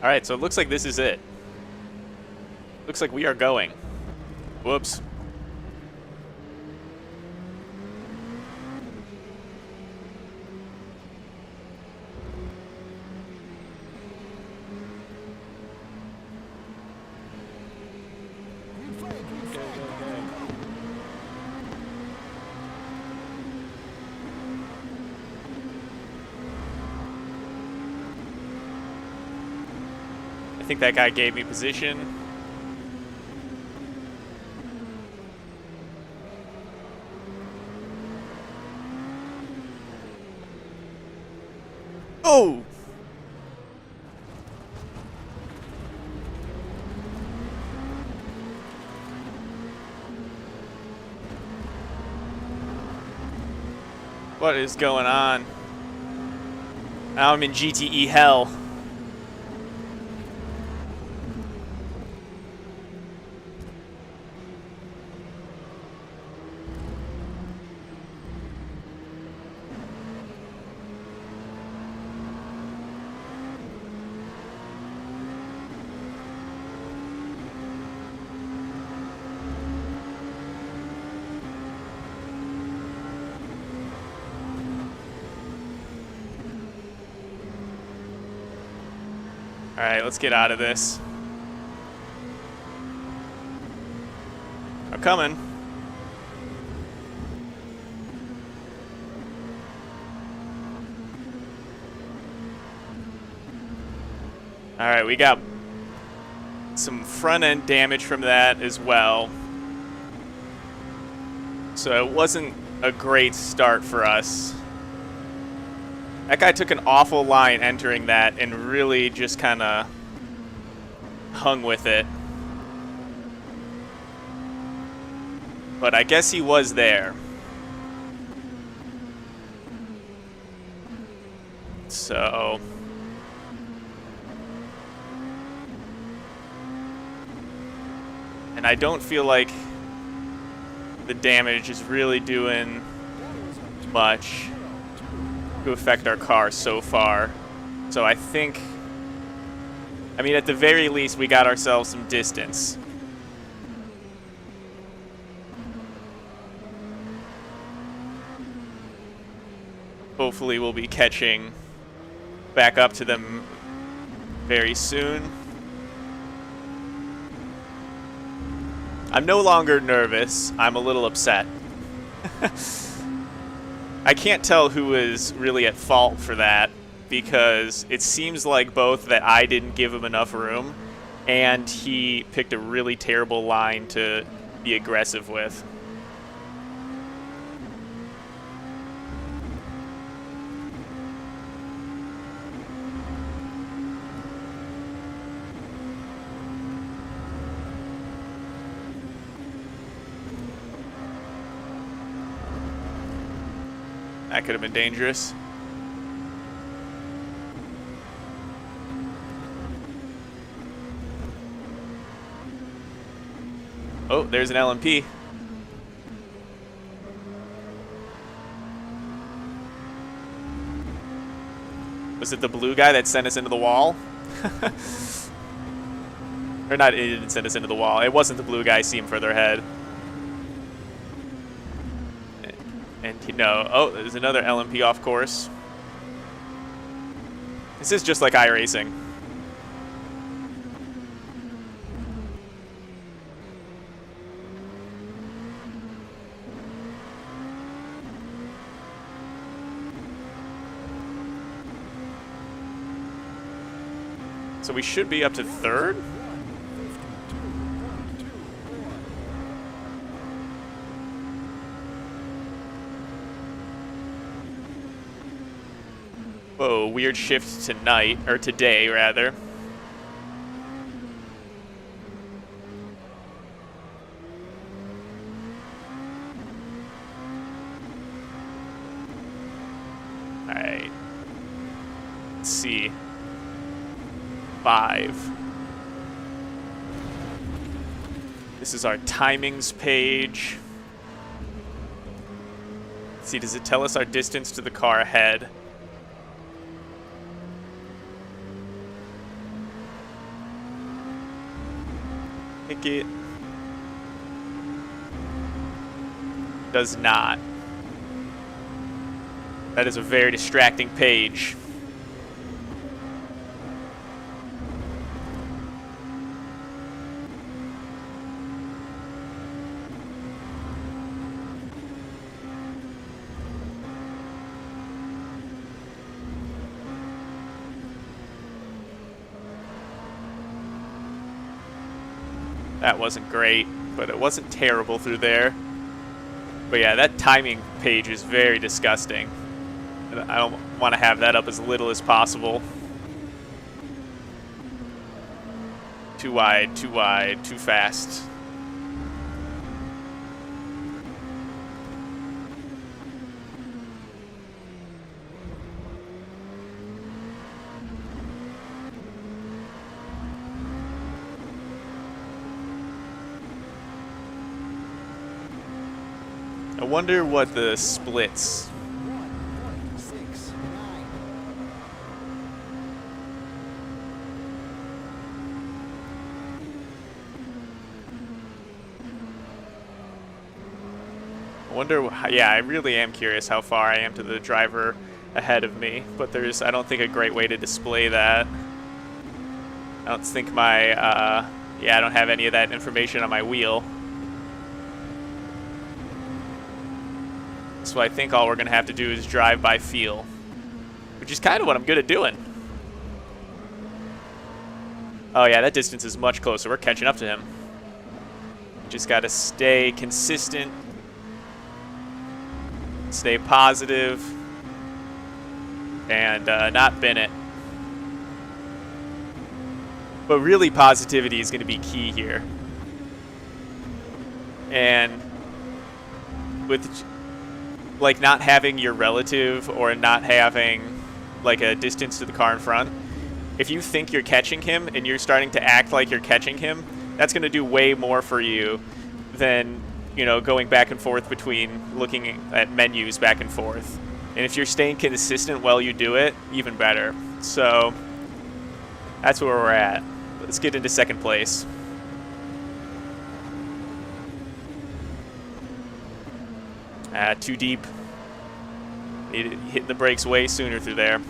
All right, so it looks like this is it. Looks like we are going. Whoops. I think that guy gave me position. Oh! What is going on? Now I'm in GTE hell. All right, let's get out of this. I'm coming. All right, we got some front end damage from that as well. So it wasn't a great start for us. That guy took an awful line entering that and really just kind of hung with it. But I guess he was there. So... and I don't feel like the damage is really doing much to affect our car so far. So I think, I mean, at the very least, we got ourselves some distance. Hopefully we'll be catching back up to them very soon. I'm no longer nervous. I'm a little upset. I can't tell who is really at fault for that, because it seems like both that I didn't give him enough room and he picked a really terrible line to be aggressive with. That could have been dangerous. Oh, there's an LMP. Was it the blue guy that sent us into the wall? Or not, it didn't send us into the wall. It wasn't the blue guy, see him further ahead. And you know, oh, there's another LMP off course. This is just like iRacing. So we should be up to third? Whoa, weird shift tonight, or today, rather. Alright. Let's see. 5. This is our timings page. Let's see, does it tell us our distance to the car ahead? think it does not. That is a very distracting page. That wasn't great, but it wasn't terrible through there. But yeah, that timing page is very disgusting. I don't want to have that up as little as possible. Too wide, too fast. I wonder what the splits. I wonder, yeah, I really am curious how far I am to the driver ahead of me, but there's, I don't think, a great way to display that. I don't think my, yeah, I don't have any of that information on my wheel. So I think all we're going to have to do is drive by feel, which is kind of what I'm good at doing. Oh yeah, that distance is much closer. We're catching up to him. Just got to stay consistent, stay positive, and not bin it. But really, positivity is going to be key here. And with like not having your relative or not having like a distance to the car in front, if you think you're catching him and you're starting to act like you're catching him, that's going to do way more for you than, you know, going back and forth between looking at menus back and forth. And if you're staying consistent while you do it, even better. So that's where we're at. Let's get into second place. Too deep. Needed hitting the brakes way sooner through there.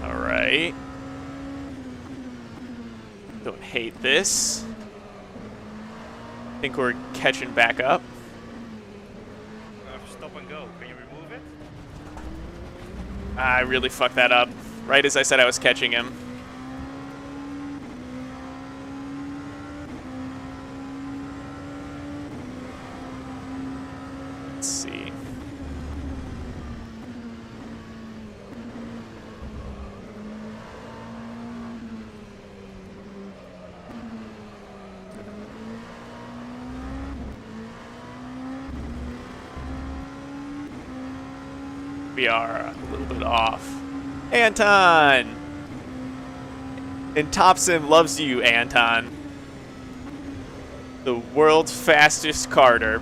All right. Don't hate this. Think we're catching back up. Stop and go. Can you remove it? I really fucked that up. Right as I said I was catching him. Let's see. We are a little bit off. Anton! And Top Sim loves you, Anton. The world's fastest karter.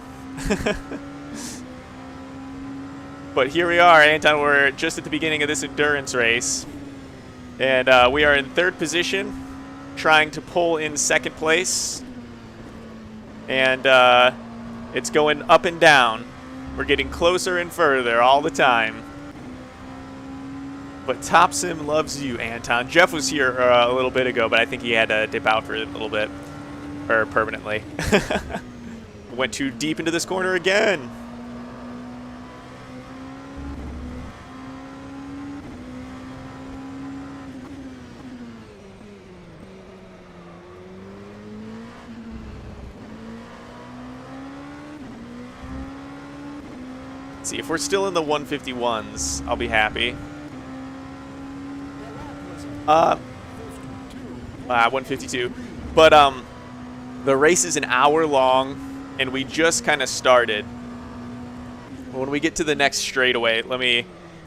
But here we are, Anton. We're just at the beginning of this endurance race. And we are in third position, trying to pull in second place. And it's going up and down. We're getting closer and further all the time. But Top Sim loves you, Anton. Jeff was here a little bit ago, but I think he had to dip out for a little bit. Or permanently. Went too deep into this corner again. See, if we're still in the 151s, I'll be happy. 152. But the race is an hour long, and we just kind of started. When we get to the next straightaway,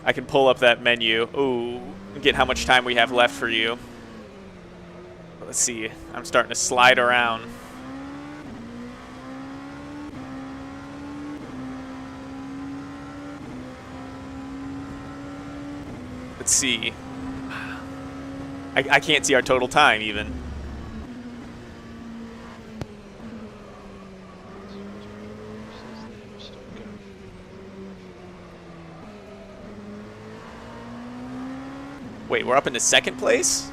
I can pull up that menu. Ooh, and get how much time we have left for you. Let's see. I'm starting to slide around. Let's see. I can't see our total time even. Wait, we're up into second place?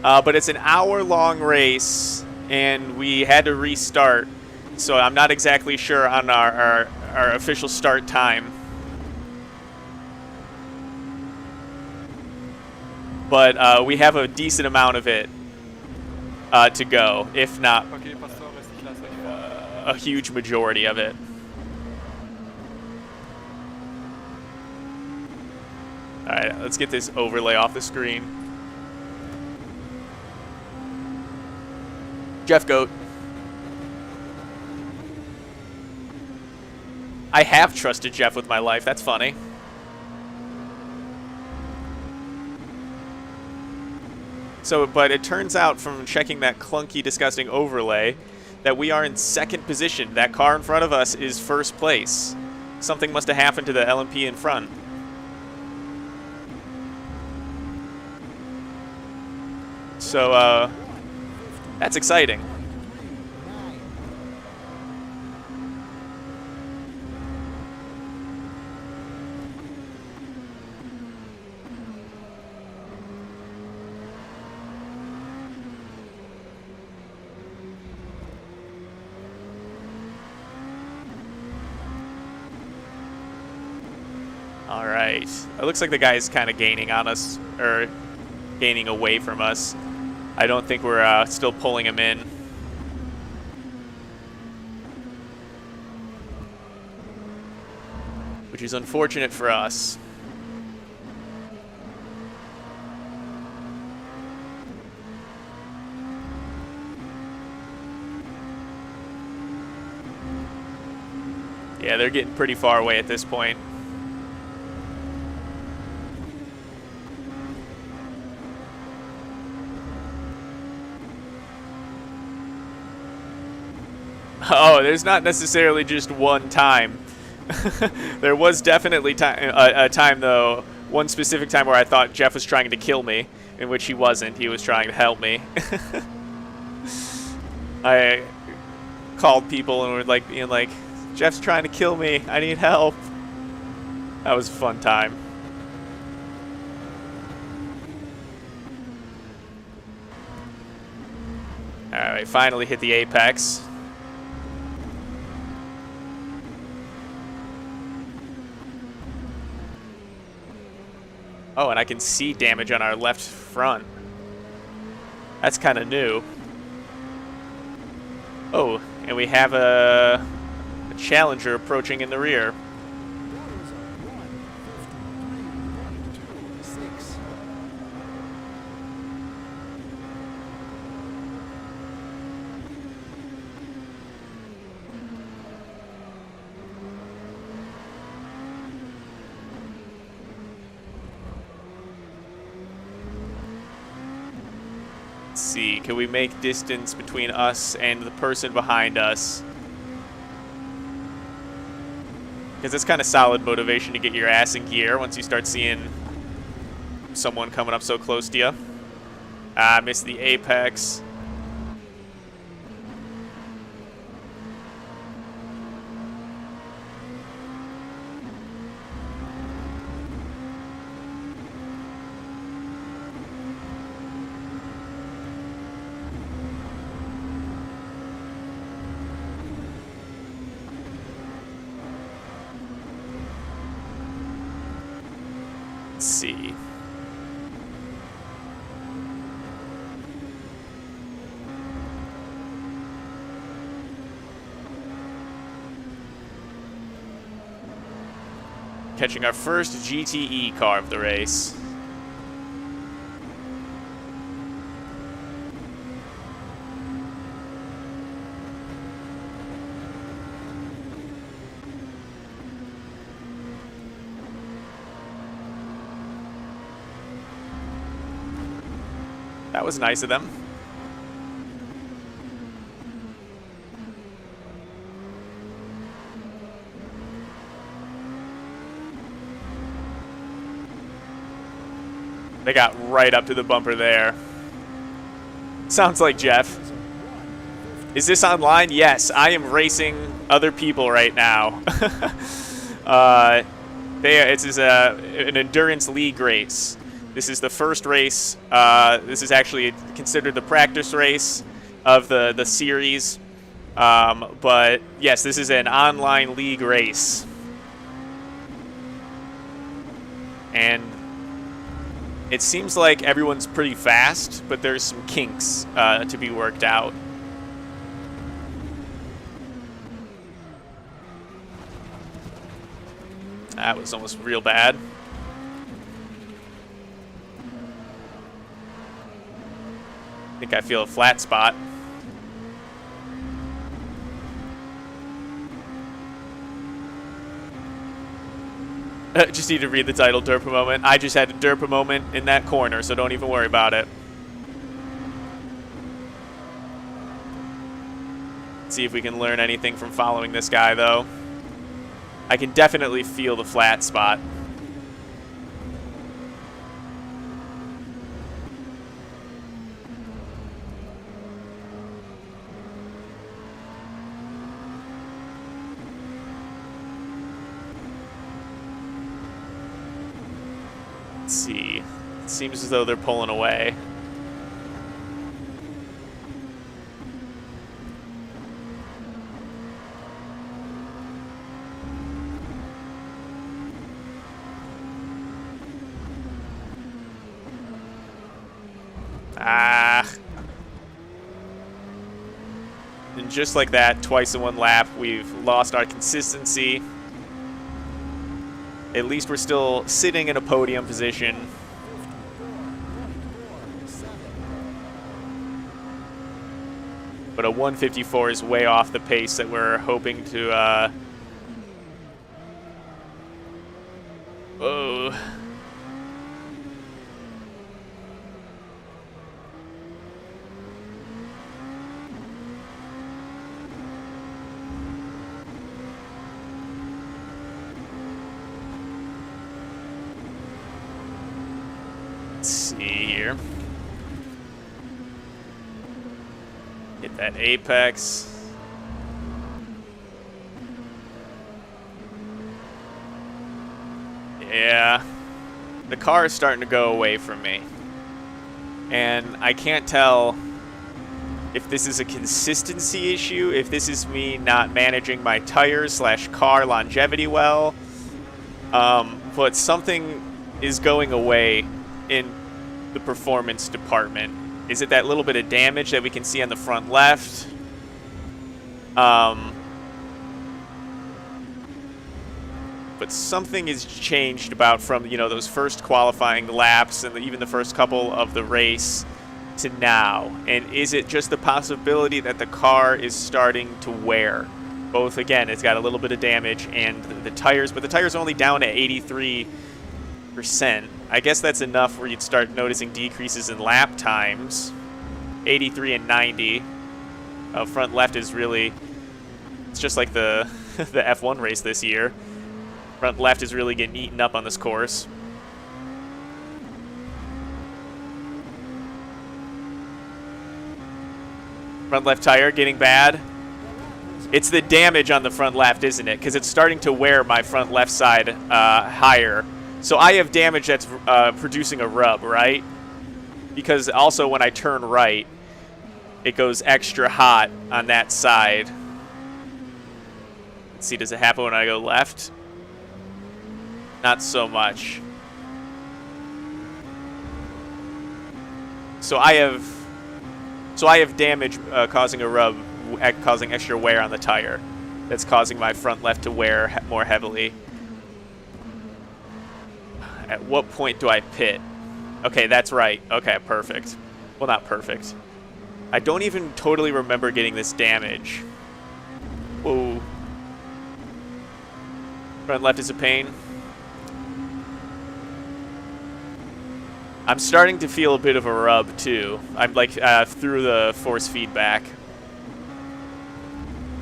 But it's an hour-long race, and we had to restart, so I'm not exactly sure on our official start time. But we have a decent amount of it to go, if not a huge majority of it. Alright, let's get this overlay off the screen. Jeff Goat. I have trusted Jeff with my life. That's funny. So, but it turns out from checking that clunky, disgusting overlay that we are in second position. That car in front of us is first place. Something must have happened to the LMP in front. So, that's exciting. All right. It looks like the guy's kind of gaining on us, or gaining away from us. I don't think we're still pulling him in. Which is unfortunate for us. Yeah, they're getting pretty far away at this point. Oh, there's not necessarily just one time. There was definitely a time, though, one specific time where I thought Jeff was trying to kill me, in which he wasn't. He was trying to help me. I called people and were like, being like, Jeff's trying to kill me. I need help. That was a fun time. All right, finally hit the apex. Oh, and I can see damage on our left front. That's kind of new. Oh, and we have a Challenger approaching in the rear. Let's see, can we make distance between us and the person behind us? Because it's kind of solid motivation to get your ass in gear once you start seeing someone coming up so close to you. Ah, missed the apex. Let's see. Catching our first GTE car of the race. That was nice of them. They got right up to the bumper there. Sounds like Jeff. Is this online? Yes, I am racing other people right now. It is an endurance league race. This is the first race. This is actually considered the practice race of the series. But yes, this is an online league race. And it seems like everyone's pretty fast, but there's some kinks to be worked out. That was almost real bad. I think I feel a flat spot. Just need to read the title, Derp a Moment. I just had a Derp a Moment in that corner, so don't even worry about it. See if we can learn anything from following this guy, though. I can definitely feel the flat spot. Let's see. It seems as though they're pulling away. And just like that, twice in one lap, we've lost our consistency. At least we're still sitting in a podium position. But a 154 is way off the pace that we're hoping to... Oh. Let's see here. Hit that apex. Yeah. The car is starting to go away from me. And I can't tell if this is a consistency issue, if this is me not managing my tires / car longevity well. But something is going away in the performance department. Is it that little bit of damage that we can see on the front left? But something has changed about from, you know, those first qualifying laps and even the first couple of the race to now. And is it just the possibility that the car is starting to wear? Both, again, it's got a little bit of damage and the tires, but the tires are only down at 83%. I guess that's enough where you'd start noticing decreases in lap times. 83 and 90. Front left is really, it's just like the the F1 race this year. Front left is really getting eaten up on this course. Front left tire getting bad. It's the damage on the front left, isn't it? Because it's starting to wear my front left side higher. So I have damage that's producing a rub, right? Because also when I turn right, it goes extra hot on that side. Let's see, does it happen when I go left? Not so much. So I have damage causing a rub, causing extra wear on the tire. That's causing my front left to wear more heavily. At what point do I pit? Okay, that's right. Okay, perfect. Well, not perfect. I don't even totally remember getting this damage. Whoa. Front left is a pain. I'm starting to feel a bit of a rub too. I'm like through the force feedback.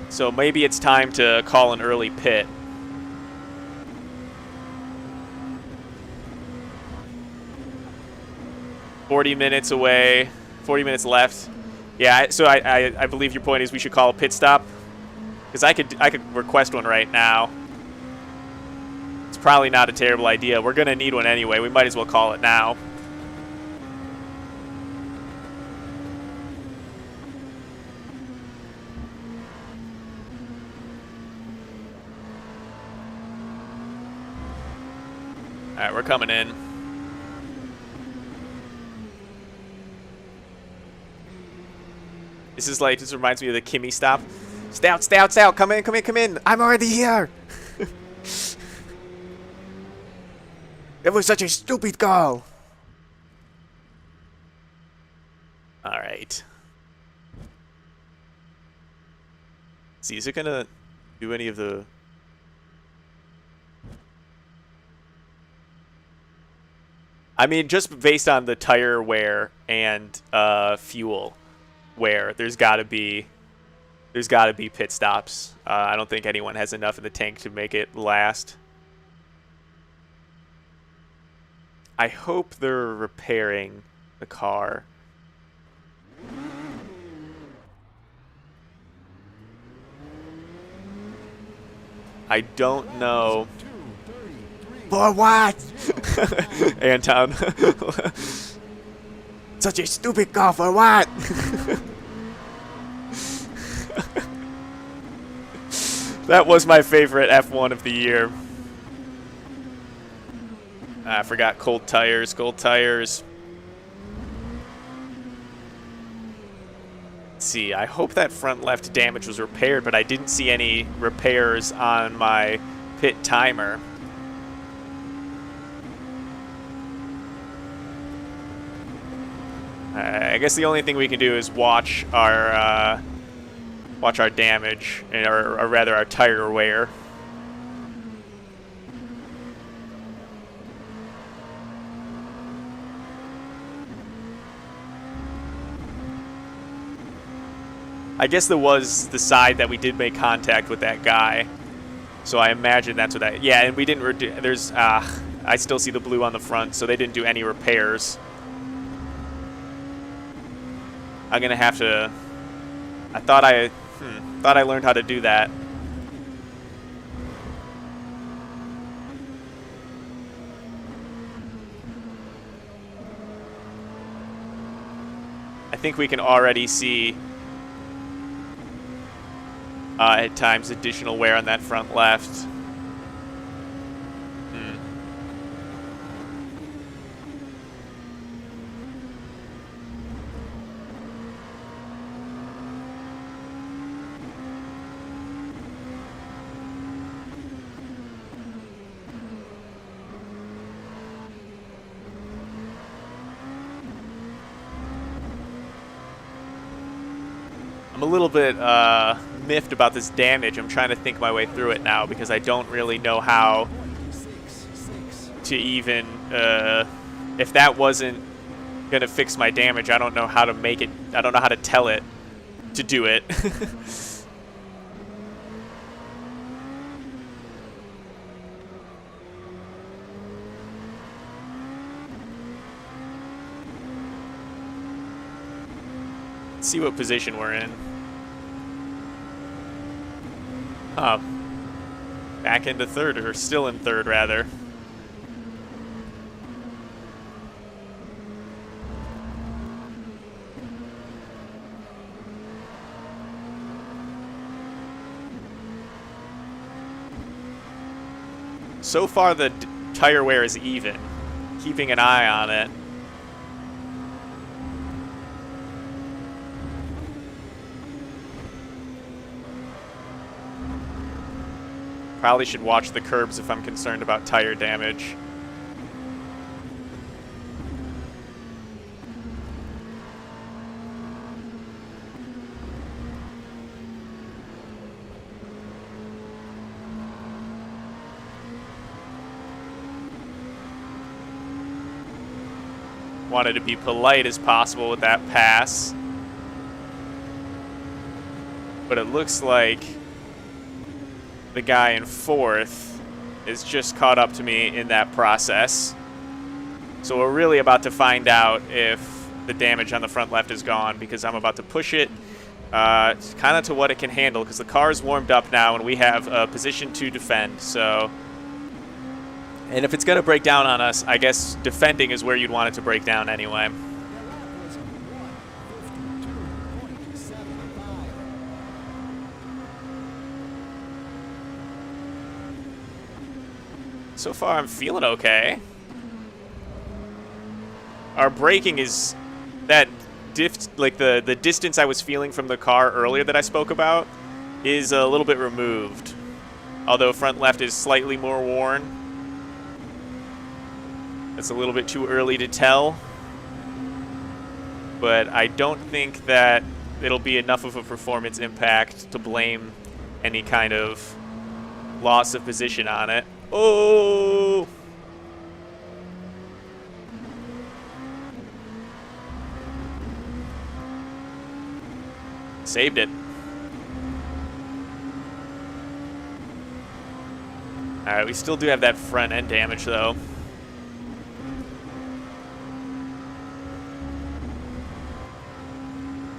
So maybe it's time to call an early pit. $40 minutes away, 40 minutes left. Yeah, so I believe your point is we should call a pit stop, because I could request one right now. It's probably not a terrible idea. We're gonna need one anyway. We might as well call it now. All right, we're coming in. This reminds me of the Kimmy stop. Stout, come in. I'm already here. It was such a stupid goal. All right. See, is it gonna do any of the... I mean, just based on the tire wear and fuel wear, there's got to be pit stops. I don't think anyone has enough in the tank to make it last. I hope they're repairing the car. I don't know. For what? Anton. Such a stupid car for what? That was my favorite F1 of the year. I forgot cold tires. Let's see, I hope that front left damage was repaired, but I didn't see any repairs on my pit timer. I guess the only thing we can do is watch our damage, or rather our tire wear. I guess there was the side that we did make contact with that guy, so I imagine that's what that. Yeah, and we didn't. There's I still see the blue on the front, so they didn't do any repairs. I'm gonna have to. I thought I learned how to do that. I think we can already see at times additional wear on that front left. I'm a little bit miffed about this damage. I'm trying to think my way through it now because I don't really know how to even... if that wasn't going to fix my damage, I don't know how to make it... I don't know how to tell it to do it. Let's see what position we're in. Back into third, or still in third, rather. So far, the tire wear is even. Keeping an eye on it. Probably should watch the curbs if I'm concerned about tire damage. wanted to be polite as possible with that pass. But it looks like the guy in fourth is just caught up to me in that process. So we're really about to find out if the damage on the front left is gone, because I'm about to push it kind of to what it can handle, because the car is warmed up now and we have a position to defend. So, and if it's going to break down on us, I guess defending is where you'd want it to break down anyway. So far, I'm feeling okay. Our braking is that like the distance I was feeling from the car earlier that I spoke about is a little bit removed. Although front left is slightly more worn. That's a little bit too early to tell. But I don't think that it'll be enough of a performance impact to blame any kind of loss of position on it. Oh! Saved it. Alright, we still do have that front end damage though.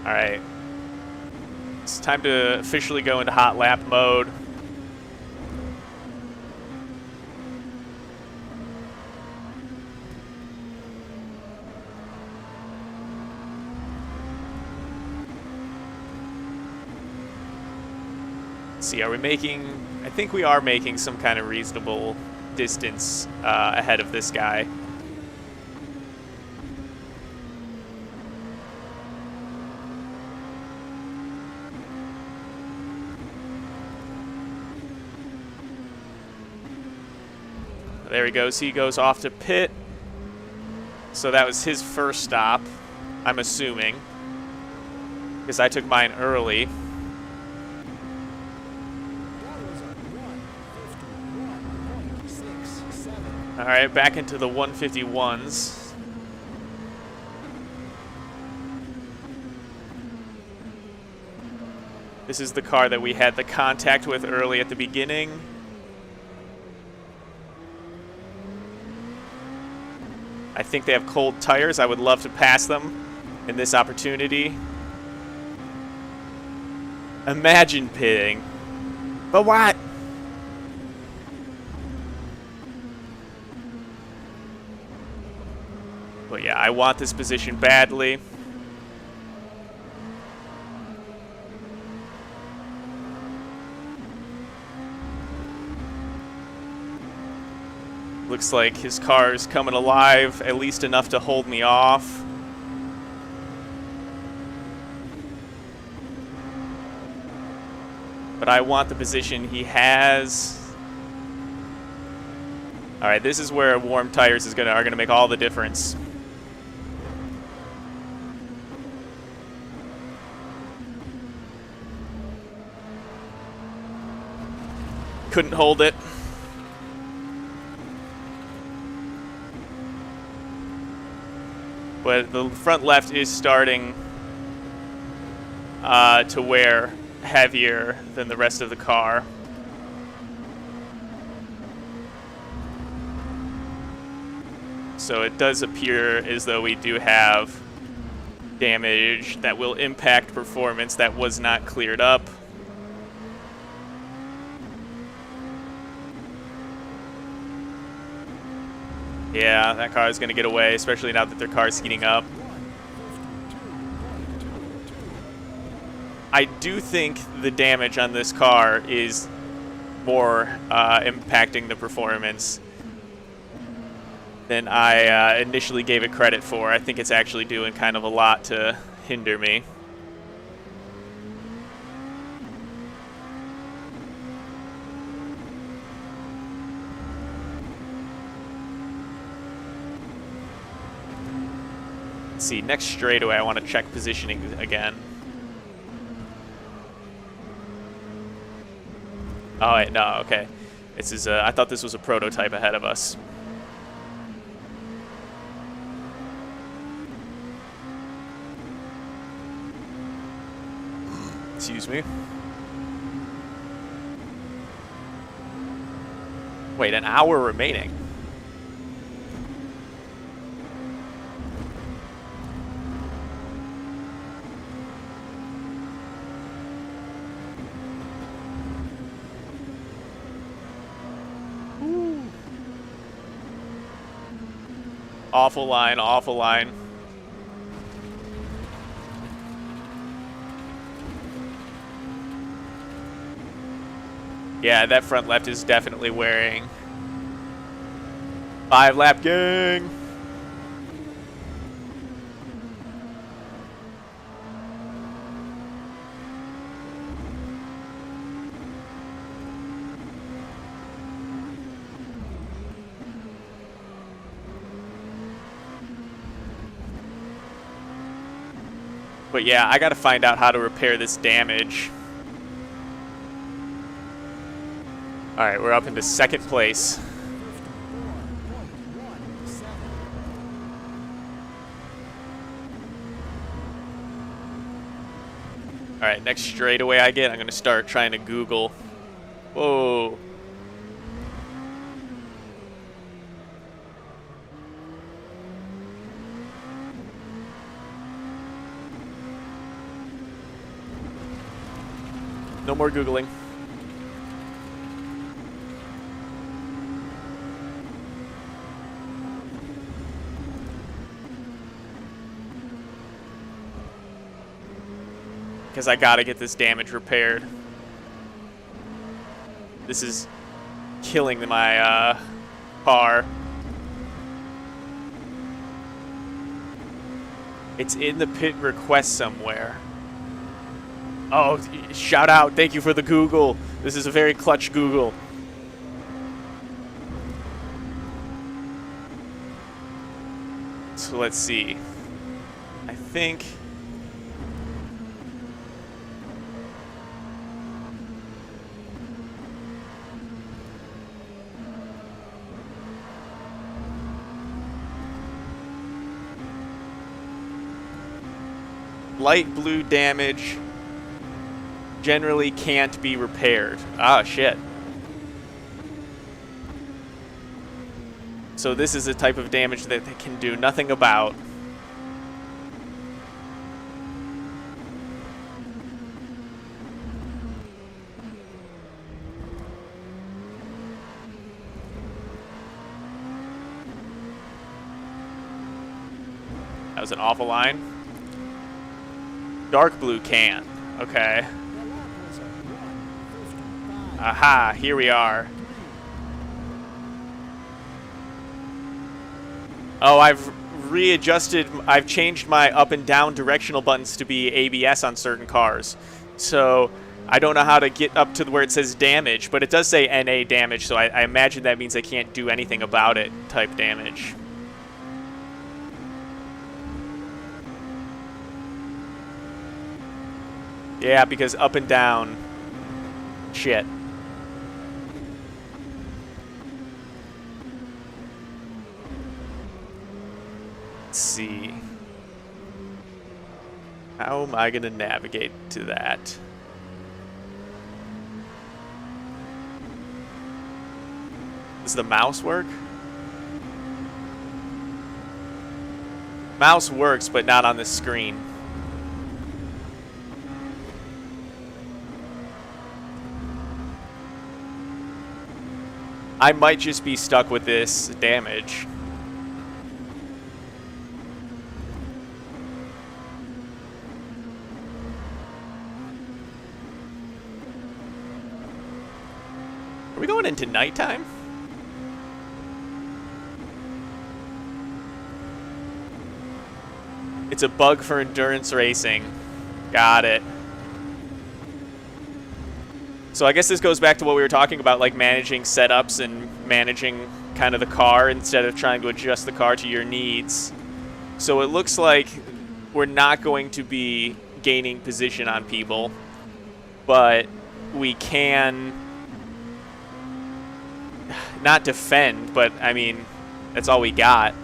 Alright. It's time to officially go into hot lap mode. See, are we making... I think we are making some kind of reasonable distance ahead of this guy. There he goes. He goes off to pit. So that was his first stop, I'm assuming, because I took mine early. All right, back into the 151s. This is the car that we had the contact with early at the beginning. I think they have cold tires. I would love to pass them in this opportunity. Imagine pitting. But what? But yeah, I want this position badly. Looks like his car is coming alive, at least enough to hold me off. But I want the position he has. All right, this is where warm tires are gonna make all the difference. Couldn't hold it. But the front left is starting to wear heavier than the rest of the car. So it does appear as though we do have damage that will impact performance that was not cleared up. Yeah, that car is going to get away, especially now that their car is heating up. I do think the damage on this car is more impacting the performance than I initially gave it credit for. I think it's actually doing kind of a lot to hinder me. Let's see, next straightaway I want to check positioning again. Oh wait, no, okay. This is I thought this was a prototype ahead of us. Excuse me. Wait, an hour remaining. Ooh. Awful line, awful line. Yeah, that front left is definitely wearing. 5-lap gang. But yeah, I gotta find out how to repair this damage. Alright, we're up into second place. Alright, next straightaway I get, I'm gonna start trying to Google. Whoa. No more Googling. Because I gotta get this damage repaired. This is killing my car. It's in the pit request somewhere. Oh, shout out. Thank you for the Google. This is a very clutch Google. So let's see. I think... light blue damage generally can't be repaired. Ah, shit. So this is a type of damage that they can do nothing about. That was an awful line. Dark blue can. Okay. Aha, here we are. Oh, I've changed my up and down directional buttons to be ABS on certain cars. So I don't know how to get up to where it says damage, but it does say NA damage, so I imagine that means I can't do anything about it type damage. Yeah, because up and down. Shit. Let's see. How am I going to navigate to that? Does the mouse work? Mouse works, but not on the screen. I might just be stuck with this damage. Are we going into nighttime? It's a bug for endurance racing. Got it. So I guess this goes back to what we were talking about, like managing setups and managing kind of the car instead of trying to adjust the car to your needs. So it looks like we're not going to be gaining position on people, but we can not defend, but I mean, that's all we got.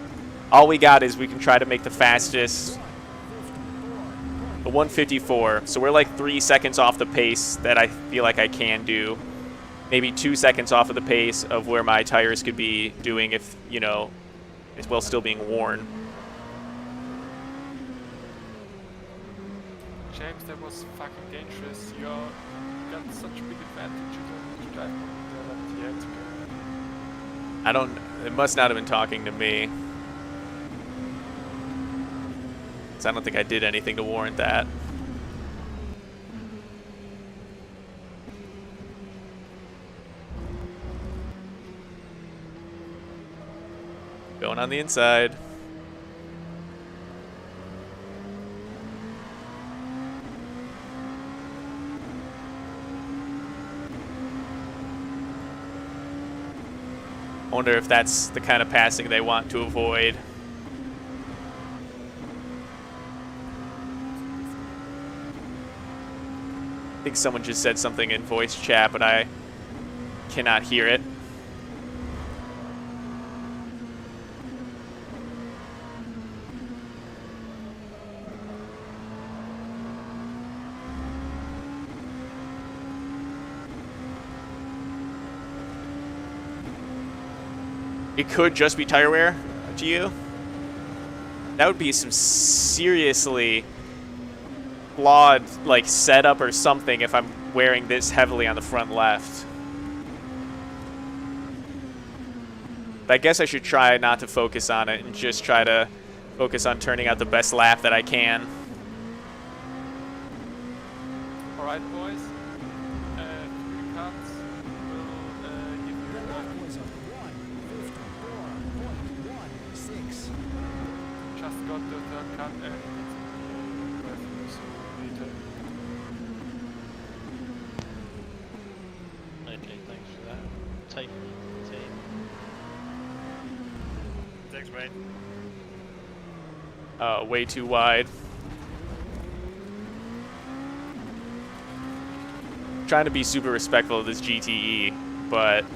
All we got is we can try to make the fastest The 154. So we're like 3 seconds off the pace that I feel like I can do. Maybe 2 seconds off of the pace of where my tires could be doing if, you know, it's while still being worn. James, that was fucking dangerous. You got such a big advantage. You don't need to drive on the left yet. I don't... It must not have been talking to me. 'Cause I don't think I did anything to warrant that. Going on the inside. I wonder if that's the kind of passing they want to avoid. I think someone just said something in voice chat, but I cannot hear it. It could just be tire wear to you. That would be some seriously flawed like setup or something if I'm wearing this heavily on the front left. But I guess I should try not to focus on it and just try to focus on turning out the best lap that I can. Alright, boys. 3 cuts will give you just got the third cut and Okay, thanks for that. Take me, team. Thanks, mate. Way too wide. Trying to be super respectful of this GTE, but I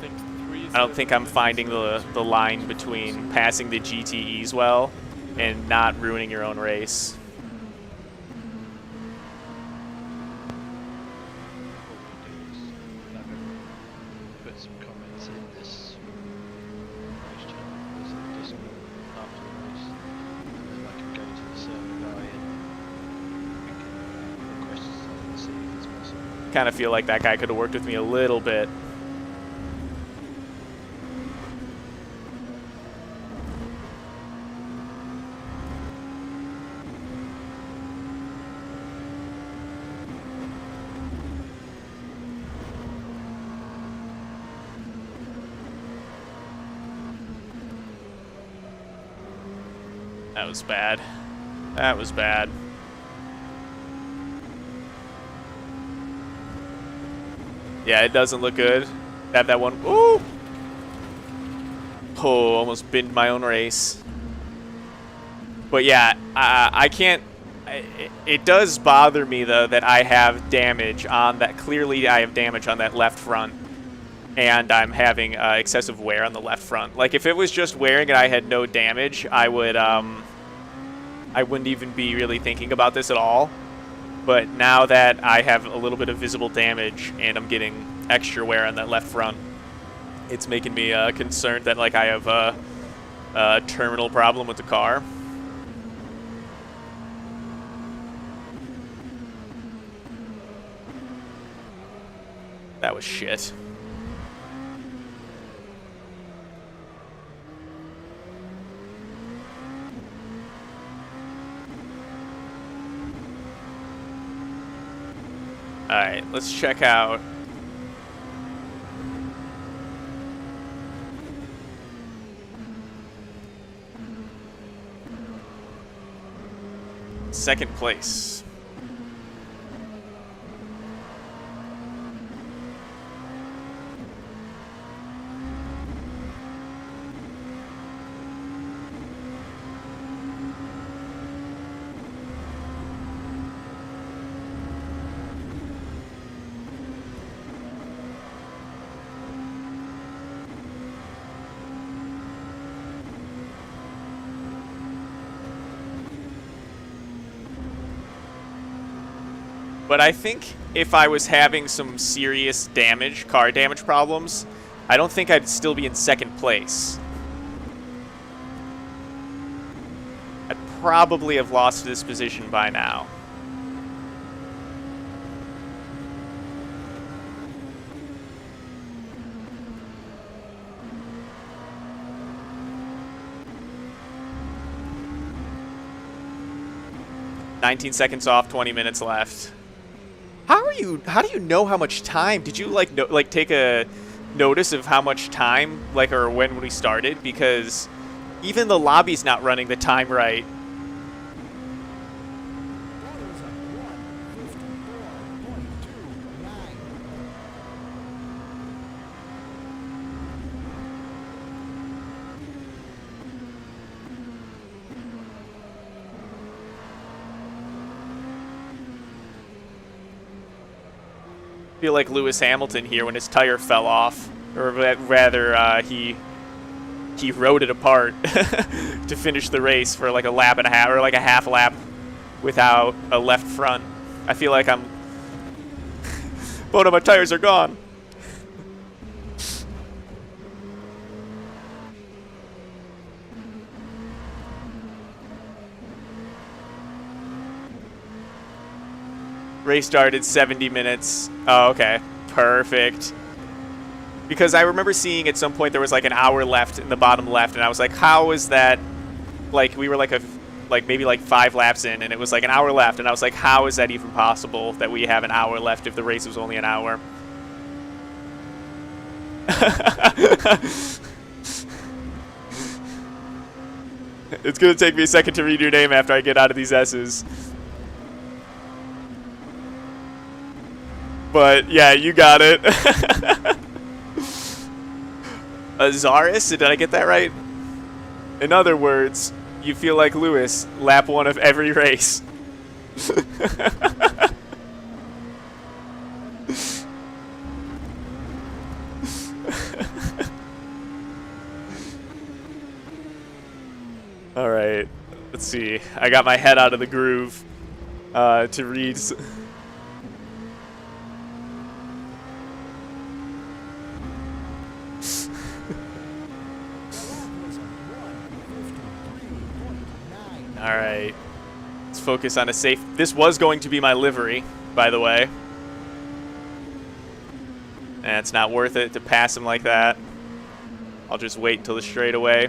think 3 is I don't think I'm finding the line between passing the GTEs well and not ruining your own race. What we do is put some comments in this race channel, there's a Discord after the race, and then I can go to the server guy and we can request something and see if it's possible. Kind of feel like that guy could have worked with me a little bit. That was bad. That was bad. Yeah, it doesn't look good. Have that one. Ooh! Oh, almost binned my own race. But yeah, I can't. It does bother me though that I have damage on that. Clearly, I have damage on that left front, and I'm having excessive wear on the left front. Like if it was just wearing and I had no damage, I would I wouldn't even be really thinking about this at all. But now that I have a little bit of visible damage and I'm getting extra wear on that left front, it's making me concerned that like I have a terminal problem with the car. That was shit. Alright, let's check out. Second place. but I think if I was having some serious damage, car damage problems, I don't think I'd still be in second place. I'd probably have lost this position by now. "19 seconds off, 20 minutes left." How do you know how much time? Did you like take a notice of how much time, like, or when we started? Because even the lobby's not running the time right. Feel like Lewis Hamilton here when his tire fell off, or rather he rode it apart to finish the race for like a lap and a half, or like a half lap without a left front. I feel like I'm both of my tires are gone. Race started 70 minutes. Oh, okay. Perfect. Because I remember seeing at some point there was like an hour left in the bottom left, and I was like, how is that? Like, we were like maybe like 5 laps in, and it was like an hour left, and I was like, how is that even possible that we have an hour left if the race was only an hour? It's gonna take me a second to read your name after I get out of these S's. But yeah, you got it. Azaris, did I get that right? In other words, you feel like Lewis, lap 1 of every race. All right, let's see. I got my head out of the groove to read. All right, let's focus on a safe. This was going to be my livery, by the way. And it's not worth it to pass him like that. I'll just wait until the straightaway.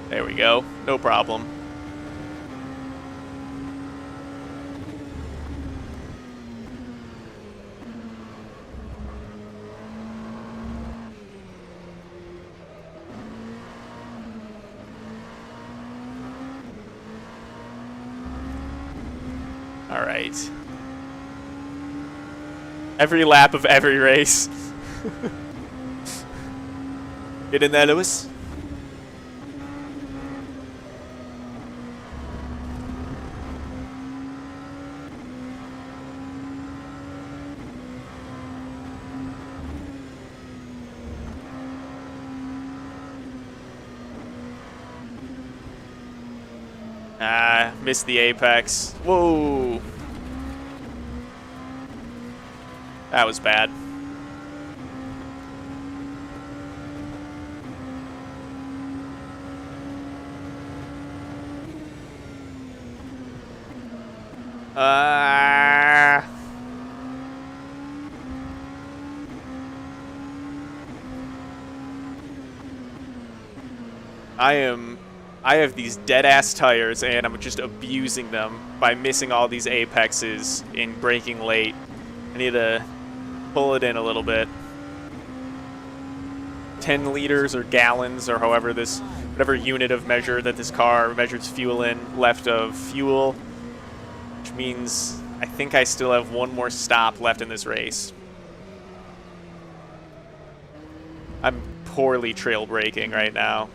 There we go, no problem. All right. Every lap of every race. Get in there, Lewis. Ah, missed the apex. Whoa. That was bad. I have these dead-ass tires, and I'm just abusing them by missing all these apexes in braking late. I need to pull it in a little bit. 10 liters or gallons, or however this, whatever unit of measure that this car measures fuel in, left of fuel, which means I think I still have one more stop left in this race. I'm poorly trail braking right now.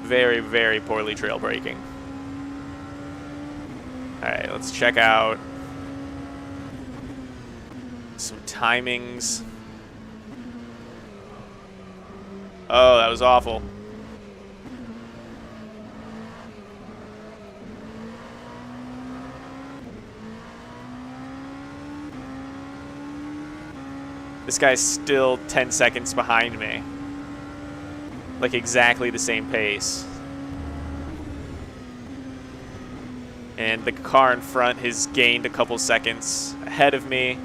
very, very poorly trail braking. Alright, let's check out some timings. Oh, that was awful. This guy's still 10 seconds behind me. Like exactly the same pace. And the car in front has gained a couple seconds ahead of me.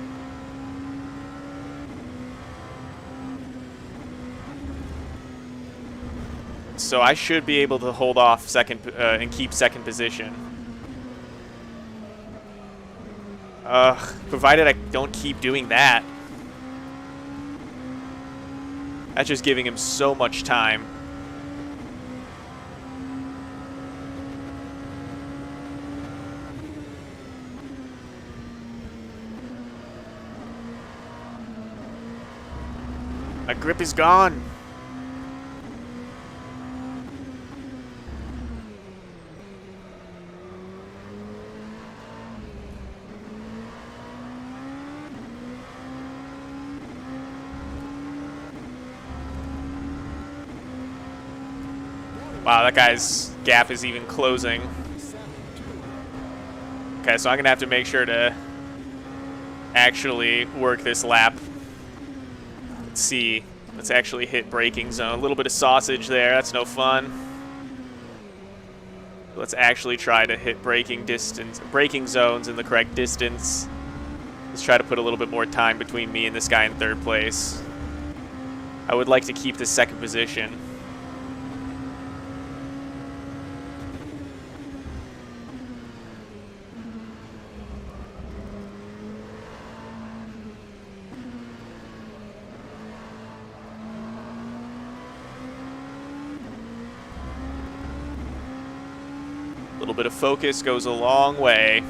So I should be able to hold off second and keep second position. Provided I don't keep doing that. That's just giving him so much time. My grip is gone. Wow, that guy's gap is even closing. Okay, so I'm gonna have to make sure to actually work this lap. Let's see. Let's actually hit braking zone. A little bit of sausage there. That's no fun. Let's actually try to hit braking zones in the correct distance. Let's try to put a little bit more time between me and this guy in third place. I would like to keep the second position. A little bit of focus goes a long way.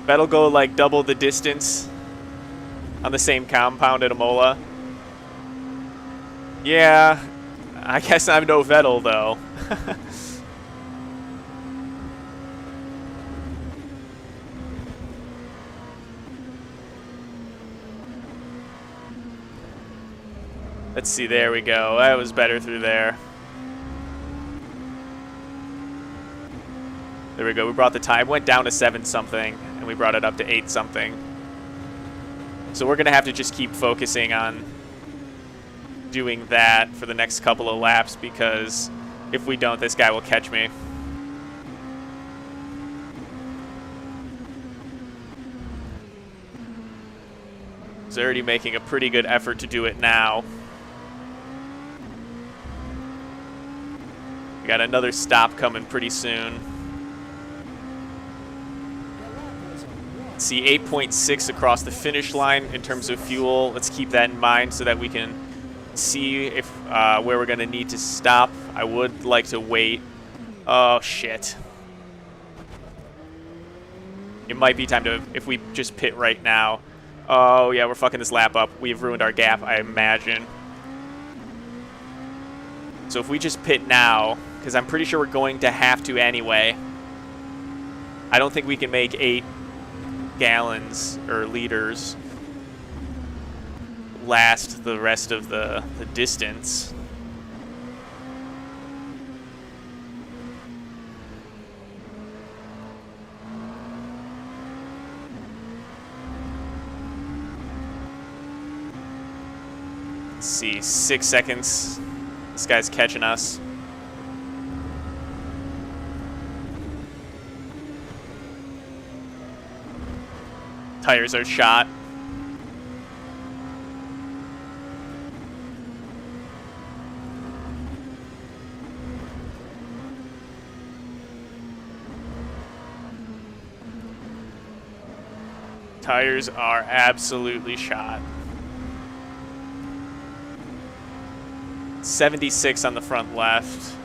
That'll go like double the distance on the same compound at Imola. Yeah, I guess I'm no Vettel though. Let's see, there we go. That was better through there. There we go. We brought the time, went down to 7 something, and we brought it up to 8 something. So we're going to have to just keep focusing on doing that for the next couple of laps, because if we don't, this guy will catch me. He's already making a pretty good effort to do it now. We got another stop coming pretty soon. See 8.6 across the finish line in terms of fuel. Let's keep that in mind so that we can see if where we're going to need to stop. I would like to wait. Oh, shit. It might be time to, if we just pit right now. Oh, yeah, we're fucking this lap up. We've ruined our gap, I imagine. So if we just pit now, because I'm pretty sure we're going to have to anyway. I don't think we can make 8 gallons or liters last the rest of the distance. Let's see, 6 seconds. This guy's catching us. Tires are shot. Tires are absolutely shot. 76 on the front left.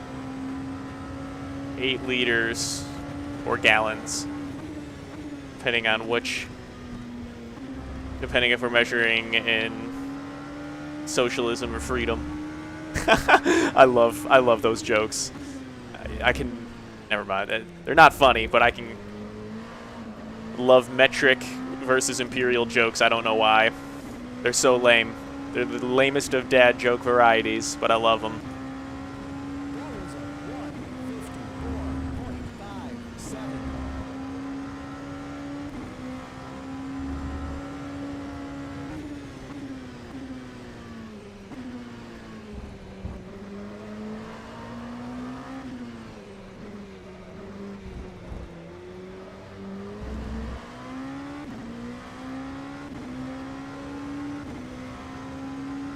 8 liters or gallons, depending on which. Depending if we're measuring in socialism or freedom. I love those jokes. I can, never mind. They're not funny, but I can love metric versus imperial jokes. I don't know why. They're so lame. They're the lamest of dad joke varieties, but I love them.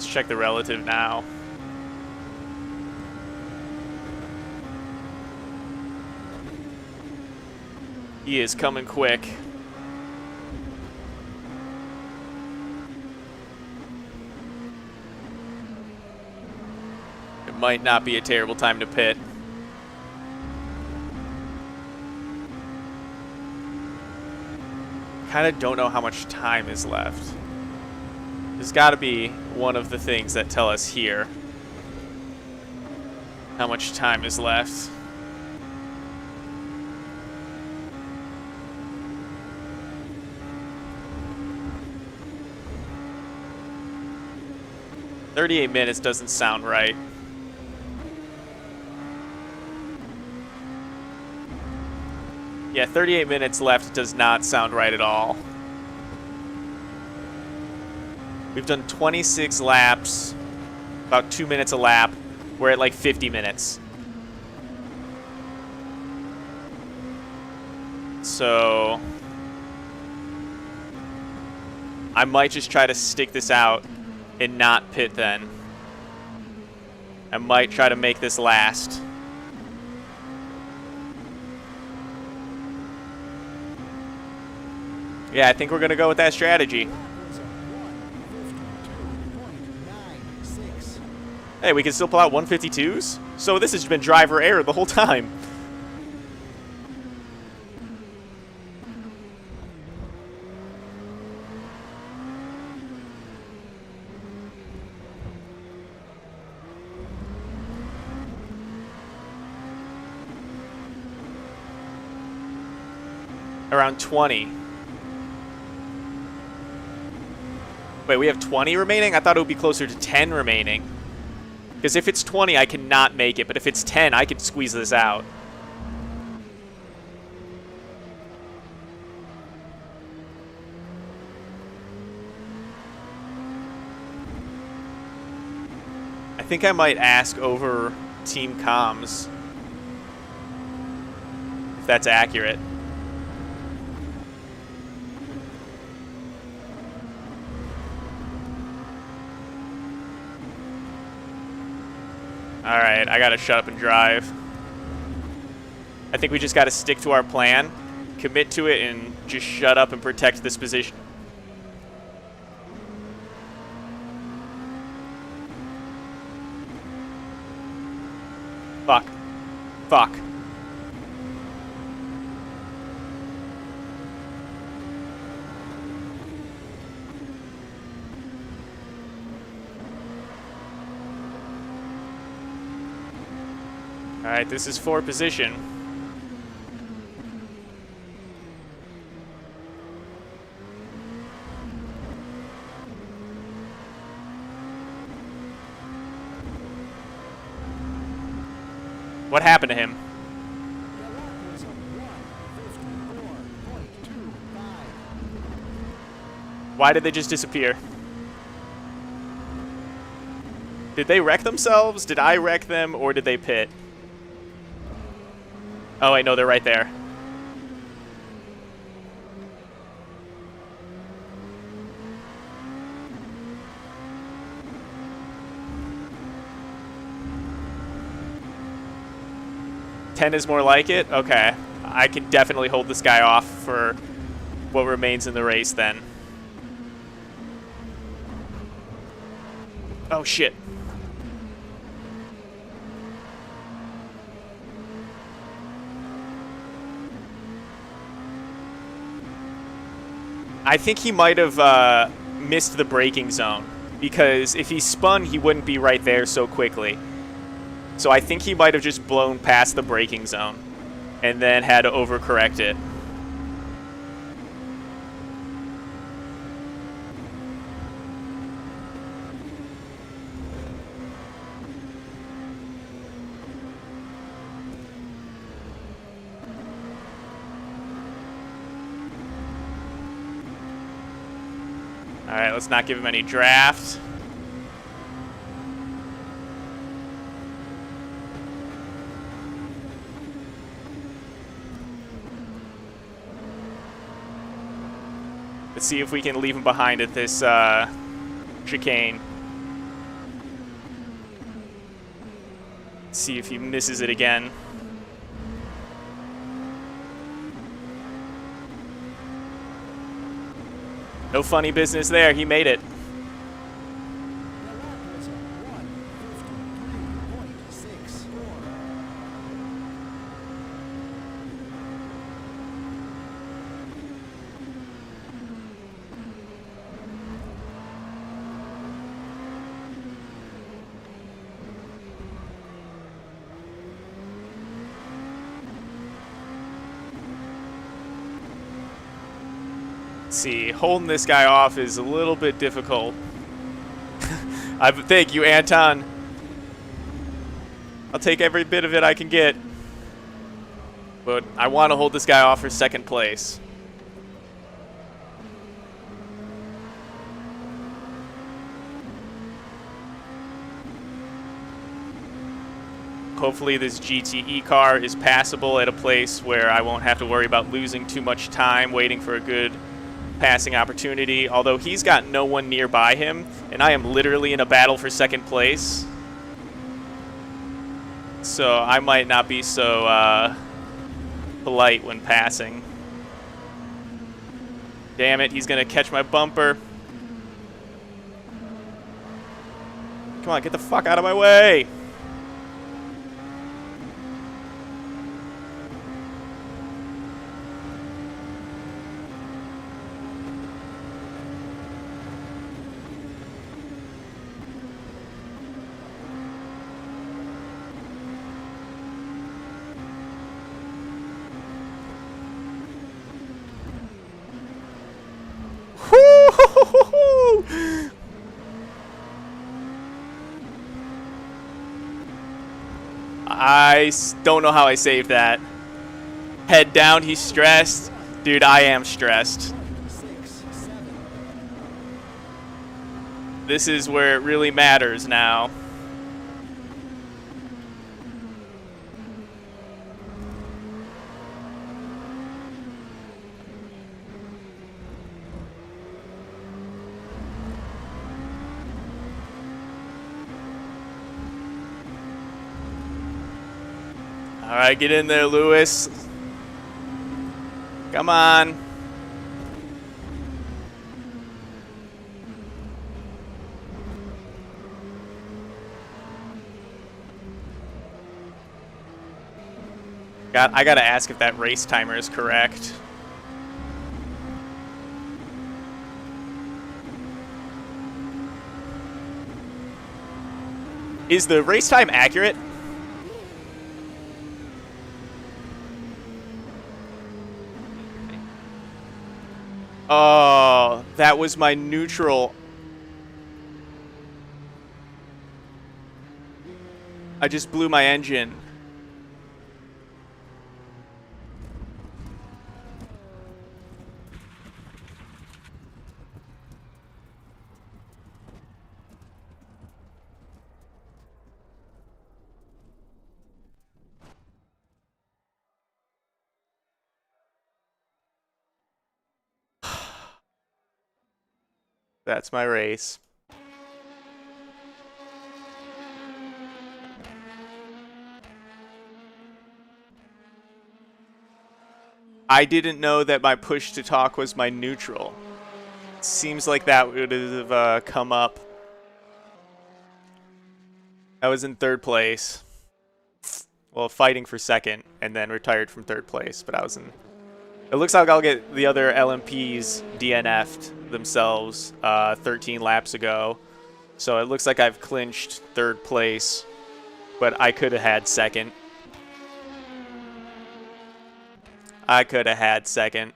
Check the relative now. He is coming quick. It might not be a terrible time to pit. Kind of don't know how much time is left. There's got to be one of the things that tell us here how much time is left. "38 minutes doesn't sound right. Yeah, 38 minutes left does not sound right at all. We've done 26 laps, about 2 minutes a lap. We're at like 50 minutes. So I might just try to stick this out and not pit then. I might try to make this last. Yeah, I think we're going to go with that strategy. Hey, we can still pull out 152s? So this has been driver error the whole time. Around 20. Wait, we have 20 remaining? I thought it would be closer to 10 remaining. Because if it's 20, I cannot make it. But if it's 10, I could squeeze this out. I think I might ask over team comms. If that's accurate. Alright, I gotta shut up and drive. I think we just gotta stick to our plan, commit to it, and just shut up and protect this position. Fuck. Fuck. Alright, this is for position. What happened to him? Why did they just disappear? Did they wreck themselves? Did I wreck them, or did they pit? Oh, wait, no, they're right there. Ten is more like it? Okay. I can definitely hold this guy off for what remains in the race then. Oh, shit. I think he might have missed the braking zone. because if he spun, he wouldn't be right there so quickly. So I think he might have just blown past the braking zone and then had to overcorrect it. All right, let's not give him any draft. Let's see if we can leave him behind at this chicane. See if he misses it again. No funny business there. He made it. See, holding this guy off is a little bit difficult. Thank you, Anton. I'll take every bit of it I can get. But I want to hold this guy off for second place. Hopefully this GTE car is passable at a place where I won't have to worry about losing too much time waiting for a good passing opportunity, although he's got no one nearby him, and I am literally in a battle for second place. So I might not be so polite when passing. Damn it, he's gonna catch my bumper. Come on, get the fuck out of my way! Don't know how I saved that. Head down, he's stressed. Dude, I am stressed. This is where it really matters now. All right, get in there, Lewis. Come on. I gotta ask if that race timer is correct. Is the race time accurate? Oh, that was my neutral. I just blew my engine. That's my race. I didn't know that my push to talk was my neutral. Seems like that would have come up. I was in third place. Well, fighting for second, and then retired from third place, but I was in... It looks like I'll get the other LMPs DNF'd themselves 13 laps ago. So it looks like I've clinched third place, but I could have had second. I could have had second.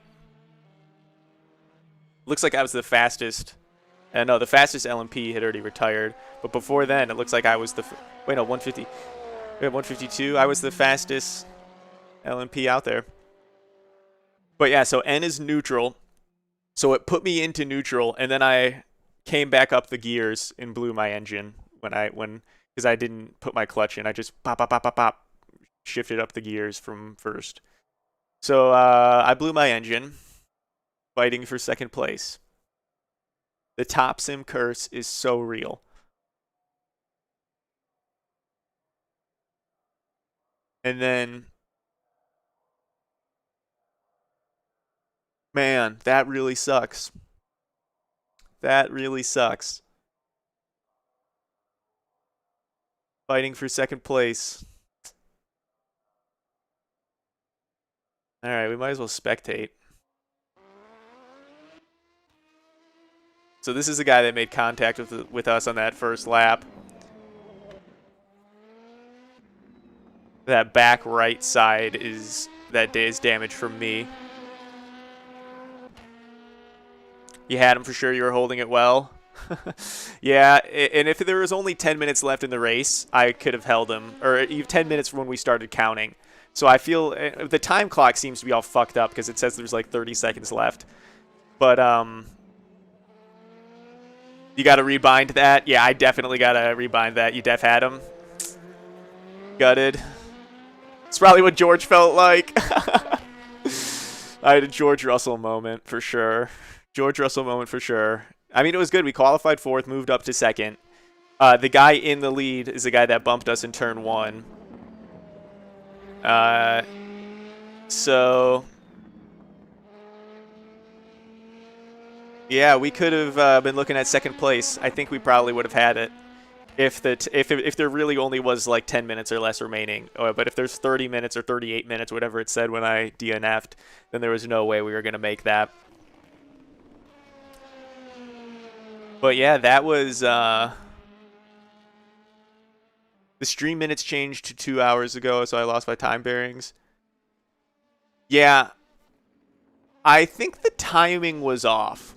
Looks like I was the fastest. No, the fastest LMP had already retired. But before then, it looks like I was the... Wait, no, 150. Yeah, 152. I was the fastest LMP out there. But yeah, so N is neutral. So it put me into neutral, and then I came back up the gears and blew my engine because I didn't put my clutch in. I just pop, pop, pop, pop, pop, shifted up the gears from first. So I blew my engine, fighting for second place. The top sim curse is so real. And then, man, that really sucks. That really sucks. Fighting for second place. Alright, we might as well spectate. So this is the guy that made contact with us on that first lap. That back right side is damaged from me. You had him for sure. You were holding it well. Yeah, and if there was only 10 minutes left in the race, I could have held him. Or 10 minutes from when we started counting. So I feel the time clock seems to be all fucked up because it says there's like 30 seconds left. But you got to rebind that. Yeah, I definitely got to rebind that. You def had him. Gutted. It's probably what George felt like. I had a George Russell moment for sure. George Russell moment for sure. I mean, it was good. We qualified fourth, moved up to second. The guy in the lead is the guy that bumped us in turn 1. So yeah, we could have been looking at second place. I think we probably would have had it if there really only was like 10 minutes or less remaining. But if there's 30 minutes or 38 minutes, whatever it said when I DNF'd, then there was no way we were going to make that. But yeah, that was... the stream minutes changed 2 hours ago, so I lost my time bearings. Yeah. I think the timing was off.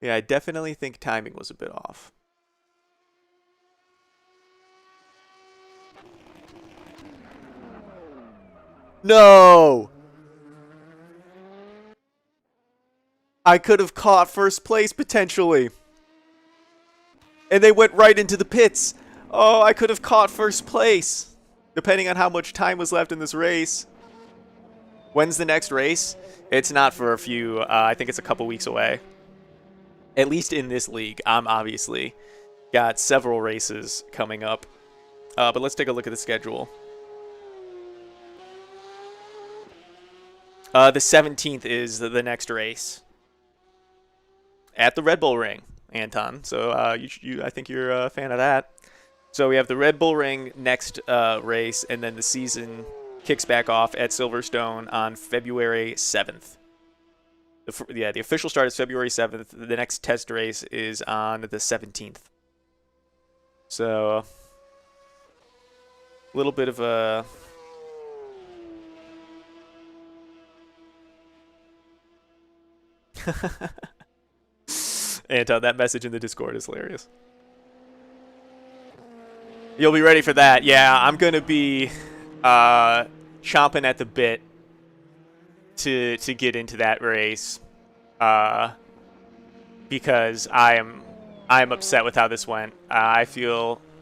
Yeah, I definitely think timing was a bit off. No! I could have caught first place, potentially. And they went right into the pits. Oh, I could have caught first place. Depending on how much time was left in this race. When's the next race? It's not for a few, I think it's a couple weeks away. At least in this league. I'm obviously got several races coming up. But let's take a look at the schedule. The 17th is the next race. At the Red Bull Ring, Anton. So I think you're a fan of that. So we have the Red Bull Ring next race, and then the season kicks back off at Silverstone on February 7th. The official start is February 7th. The next test race is on the 17th. So a little bit of a... Anton, that message in the Discord is hilarious. You'll be ready for that. Yeah, I'm going to be chomping at the bit to get into that race because I'm upset with how this went. I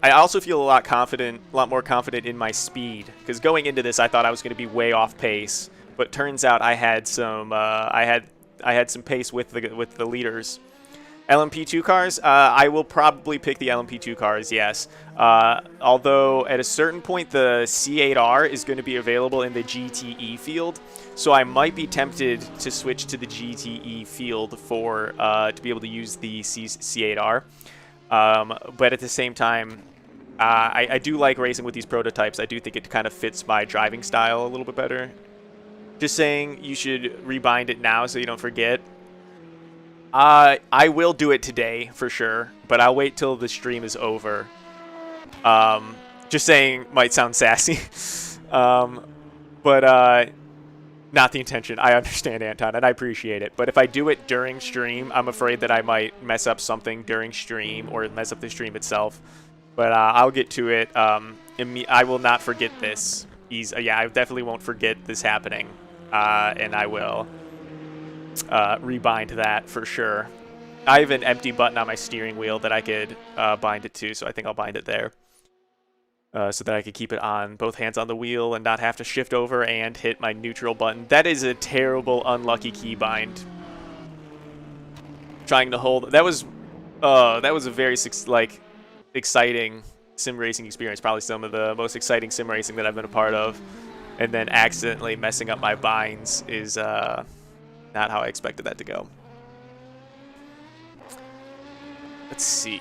also feel a lot more confident in my speed because going into this I thought I was going to be way off pace, but turns out I had some I had some pace with the leaders. LMP2 cars, I will probably pick the LMP2 cars, yes. Although at a certain point the C8R is going to be available in the GTE field, so I might be tempted to switch to the GTE field for to be able to use the C8R. But at the same time, I do like racing with these prototypes. I do think it kind of fits my driving style a little bit better. Just saying, you should rebind it now so you don't forget. I will do it today for sure, but I'll wait till the stream is over. Just saying, might sound sassy, but not the intention. I understand, Anton, and I appreciate it. But if I do it during stream, I'm afraid that I might mess up something during stream or mess up the stream itself. But I'll get to it. I will not forget this. Yeah, I definitely won't forget this happening, and I will rebind that for sure. I have an empty button on my steering wheel that I could bind it to, so I think I'll bind it there. So that I could keep it on both hands on the wheel and not have to shift over and hit my neutral button. That is a terrible, unlucky keybind. Trying to hold... That was a very, exciting sim racing experience. Probably some of the most exciting sim racing that I've been a part of. And then accidentally messing up my binds is not how I expected that to go. Let's see.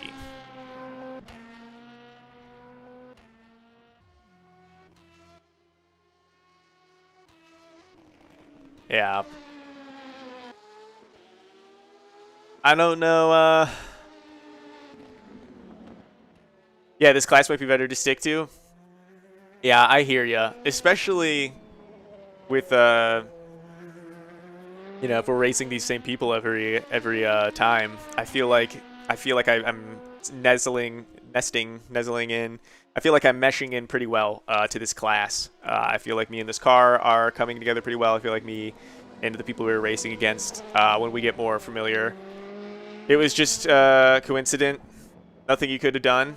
Yeah. I don't know, yeah, this class might be better to stick to. Yeah, I hear ya. Especially with, if we're racing these same people every time. I feel like I'm nestling in. I feel like I'm meshing in pretty well to this class. I feel like me and this car are coming together pretty well. I feel like me and the people we were racing against, when we get more familiar. It was just coincident. Nothing you could have done.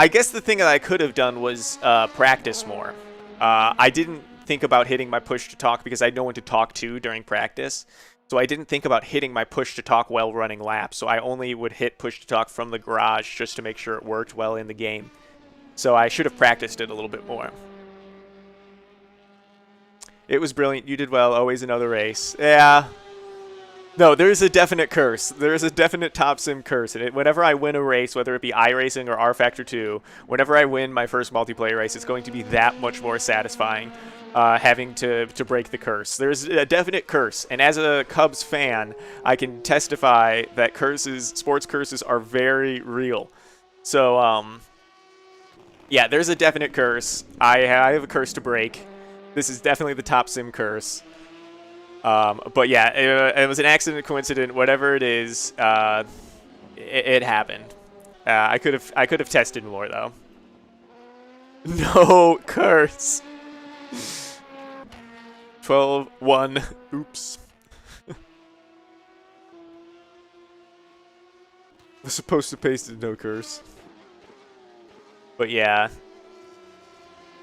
I guess the thing that I could have done was practice more. I didn't think about hitting my push to talk because I know when to talk to during practice. So I didn't think about hitting my push to talk while running laps. So I only would hit push to talk from the garage just to make sure it worked well in the game. So I should have practiced it a little bit more. It was brilliant. You did well. Always another race. Yeah. No, there's a definite curse. There's a definite Top Sim curse. And whenever I win a race, whether it be iRacing or rFactor 2, whenever I win my first multiplayer race, it's going to be that much more satisfying having to break the curse. There's a definite curse. And as a Cubs fan, I can testify that sports curses are very real. So, yeah, there's a definite curse. I have a curse to break. This is definitely the Top Sim curse. But yeah, it was an accident, coincident, whatever it is. It happened. I could have tested more though. No curse. 12-1. Oops. Was supposed to paste it no curse. But yeah.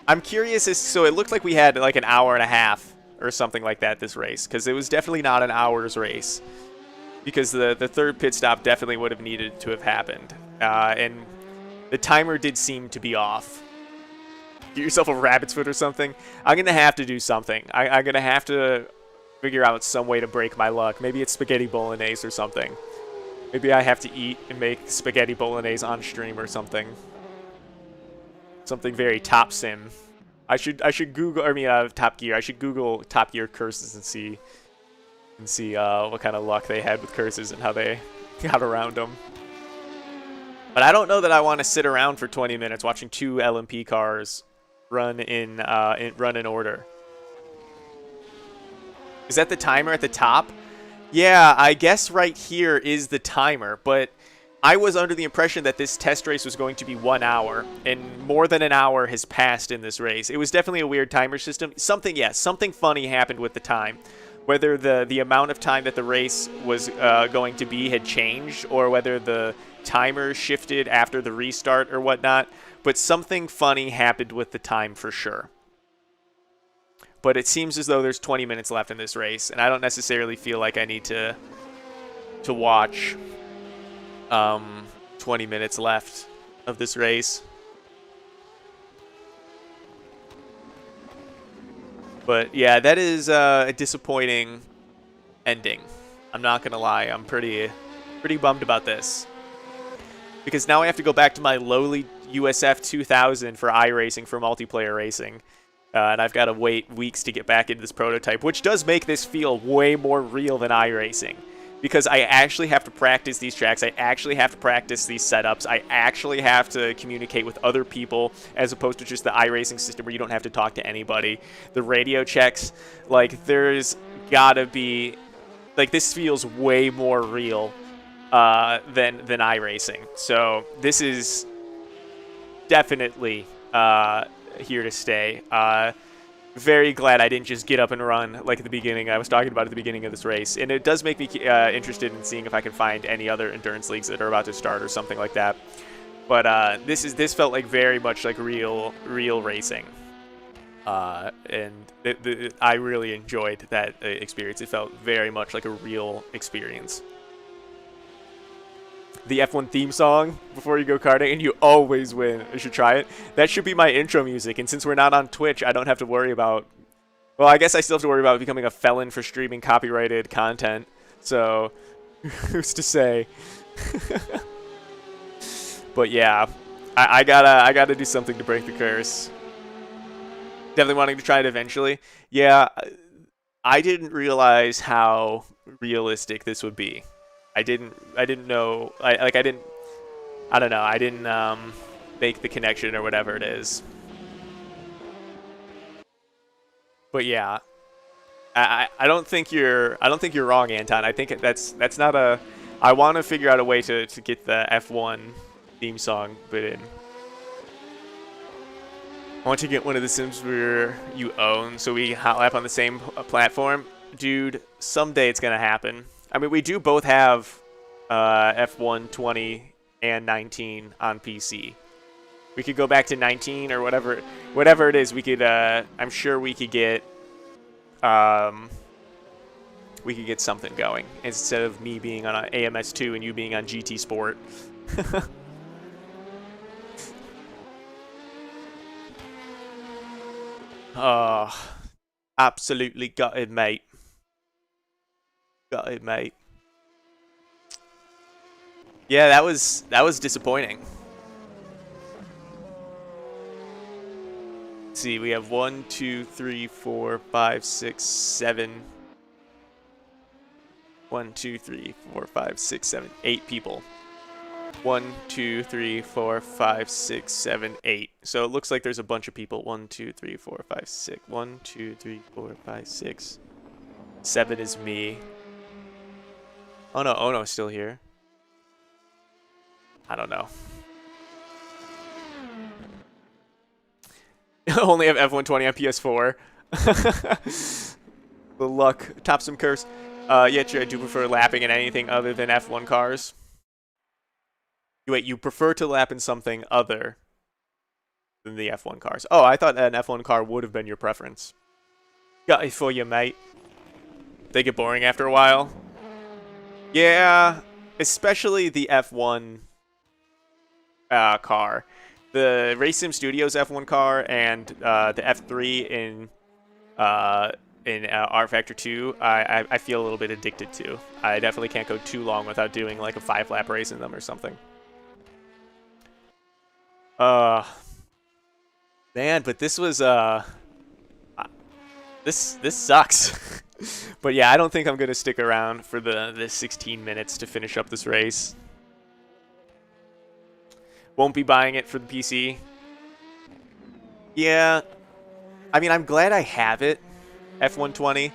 I'm curious so it looked like we had like an hour and a half or something like that this race, because it was definitely not an hour's race, because the third pit stop definitely would have needed to have happened, and the timer did seem to be off. Get yourself a rabbit's foot or something. I'm gonna have to do something. I'm gonna have to figure out some way to break my luck. Maybe it's spaghetti bolognese or something. Maybe I have to eat and make spaghetti bolognese on stream or something. Something very Top Sim. I should Google. I mean, Top Gear. I should Google Top Gear curses and see what kind of luck they had with curses and how they got around them. But I don't know that I want to sit around for 20 minutes watching two LMP cars run in order. Is that the timer at the top? Yeah, I guess right here is the timer, but I was under the impression that this test race was going to be 1 hour, and more than an hour has passed in this race. It was definitely a weird timer system. Something funny happened with the time. Whether the amount of time that the race was going to be had changed, or whether the timer shifted after the restart or whatnot, but something funny happened with the time for sure. But it seems as though there's 20 minutes left in this race, and I don't necessarily feel like I need to watch 20 minutes left of this race. But yeah, that is a disappointing ending. I'm not gonna lie, I'm pretty bummed about this, because now I have to go back to my lowly USF 2000 for iRacing for multiplayer racing. And I've got to wait weeks to get back into this prototype, which does make this feel way more real than iRacing. Because I actually have to practice these tracks, I actually have to practice these setups, I actually have to communicate with other people, as opposed to just the iRacing system where you don't have to talk to anybody. The radio checks, like, there's gotta be... Like, this feels way more real than iRacing. So, this is definitely here to stay. Very glad I didn't just get up and run like at the beginning. I was talking about at the beginning of this race, and it does make me interested in seeing if I can find any other endurance leagues that are about to start or something like that. But this felt like very much like real racing, and I really enjoyed that experience. It felt very much like a real experience. The F1 theme song before you go karting, and you always win. You should try it. That should be my intro music, and since we're not on Twitch, I don't have to worry about... Well, I guess I still have to worry about becoming a felon for streaming copyrighted content, so who's to say? But yeah, I gotta do something to break the curse. Definitely wanting to try it eventually. Yeah, I didn't realize how realistic this would be. I didn't know, I don't know, I didn't make the connection or whatever it is. But yeah, I don't think you're wrong, Anton. I think that's not a... I want to figure out a way to get the F1 theme song put in. I want to get one of the sims where you own, so we hot lap on the same platform. Dude, someday it's gonna happen. I mean, we do both have F1 20 and 19 on PC. We could go back to 19 or whatever it is. We could, I'm sure we could get something going instead of me being on AMS2 and you being on GT Sport. Oh, absolutely gutted, mate. Gutted, mate. Yeah, that was disappointing. Let's see, we have 1, 2, 3, 4, 5, 6, 7. 1, 2, 3, 4, 5, 6, 7, 8 people. 1, 2, 3, 4, 5, 6, 7, 8. So it looks like there's a bunch of people. 1, 2, 3, 4, 5, 6. 1, 2, 3, 4, 5, 6. 7 is me. Oh no, Ono's still here. I don't know. Only have F120 on PS4. The luck. Top some curse. Yeah, true, I do prefer lapping in anything other than F1 cars. Wait, you prefer to lap in something other than the F1 cars. Oh, I thought an F1 car would have been your preference. Got it for you, mate. They get boring after a while. Yeah, especially the F1 car. The Race Sim Studios F1 car and the F3 in rFactor 2, I feel a little bit addicted to. I definitely can't go too long without doing like a 5-lap race in them or something. Man, but this was this sucks. But yeah, I don't think I'm gonna stick around for the 16 minutes to finish up this race. Won't be buying it for the PC. Yeah, I mean, I'm glad I have it, F120,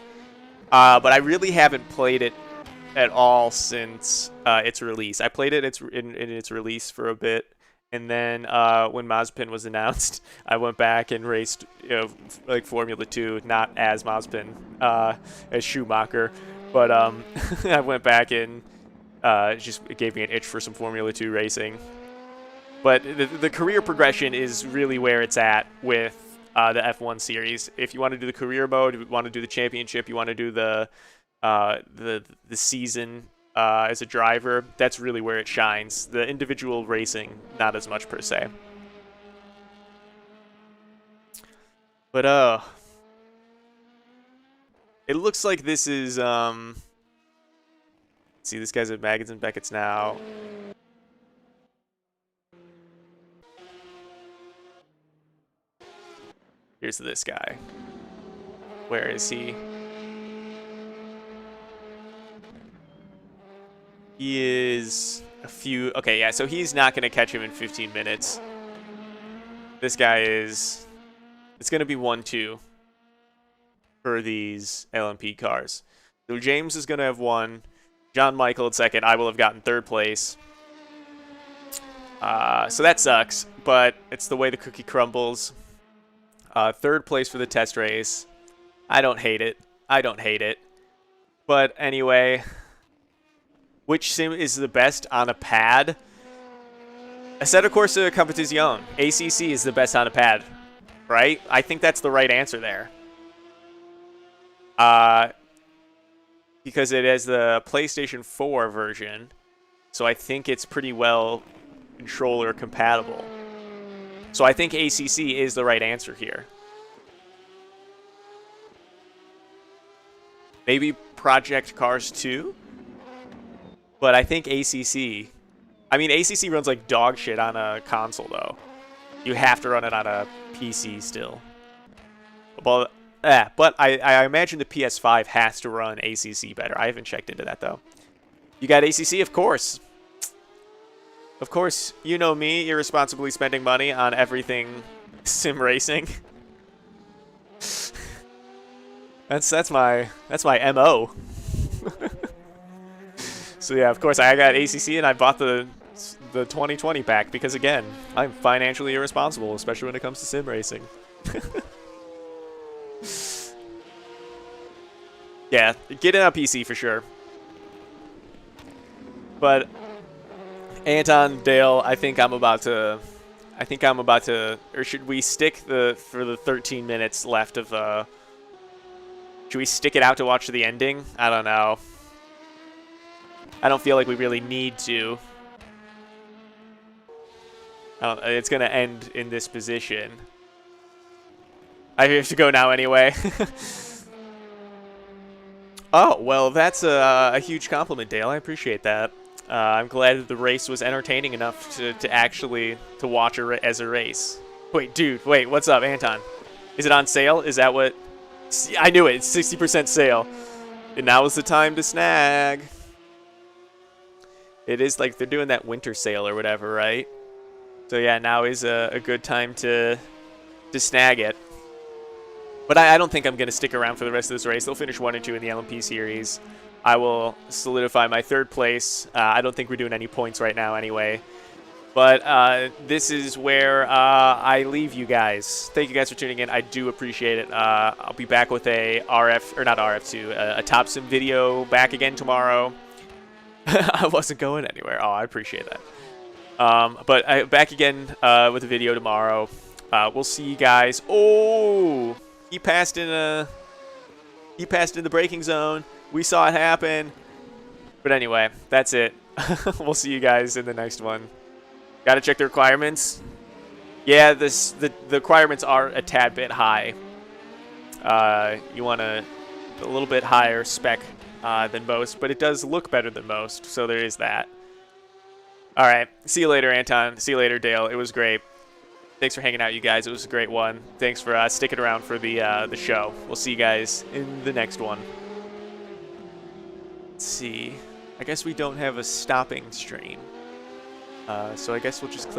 but I really haven't played it at all since its release. I played it in its release for a bit. And then when Mazepin was announced, I went back and raced, like Formula 2, not as Mazepin, as Schumacher, but I went back and just it gave me an itch for some Formula 2 racing. But the career progression is really where it's at with the F1 series. If you want to do the career mode, if you want to do the championship, you want to do the season as a driver, that's really where it shines. The individual racing, not as much per se. But it looks like this is see, this guy's at Maggots and Beckett's now. Here's this guy. Where is he? He is a few... Okay, yeah, so he's not going to catch him in 15 minutes. This guy is... It's going to be 1-2 for these LMP cars. So James is going to have 1. John Michael at 2nd. I will have gotten 3rd place. So that sucks, but it's the way the cookie crumbles. 3rd place for the test race. I don't hate it. I don't hate it. But anyway, which sim is the best on a pad? Assetto Corsa Competizione. ACC is the best on a pad, right? I think that's the right answer there. Because it has the PlayStation 4 version, so I think it's pretty well controller compatible. So I think ACC is the right answer here. Maybe Project Cars 2? But I think ACC... I mean, ACC runs like dog shit on a console, though. You have to run it on a PC still. But I imagine the PS5 has to run ACC better. I haven't checked into that, though. You got ACC? Of course. Of course, you know me, irresponsibly spending money on everything sim racing. That's my MO. So yeah, of course I got ACC and I bought the 2020 pack because again, I'm financially irresponsible, especially when it comes to sim racing. Yeah, get it on PC for sure. But Anton, Dale, I think I'm about to, or should we stick for the 13 minutes left of, should we stick it out to watch the ending? I don't know. I don't feel like we really need to. It's going to end in this position. I have to go now anyway. Oh, well, that's a huge compliment, Dale. I appreciate that. I'm glad that the race was entertaining enough to actually watch as a race. Wait, dude, wait, what's up, Anton? Is it on sale? Is that what... I knew it. It's 60% sale. And now is the time to snag. It is like they're doing that winter sale or whatever, right? So yeah, now is a good time to snag it. But I don't think I'm going to stick around for the rest of this race. They'll finish 1 and 2 in the LMP series. I will solidify my 3rd place. I don't think we're doing any points right now anyway. But this is where I leave you guys. Thank you guys for tuning in. I do appreciate it. I'll be back with a a Top Sim video back again tomorrow. I wasn't going anywhere. Oh, I appreciate that. But back again with a video tomorrow. We'll see you guys. Oh, he passed in the braking zone. We saw it happen. But anyway, that's it. We'll see you guys in the next one. Got to check the requirements. Yeah, the requirements are a tad bit high. You want a little bit higher spec than most, but it does look better than most, so there is that. All right, see you later, Anton. See you later, Dale. It was great. Thanks for hanging out, you guys. It was a great one. Thanks for sticking around for the show. We'll see you guys in the next one. Let's see. I guess we don't have a stopping stream. So I guess we'll just click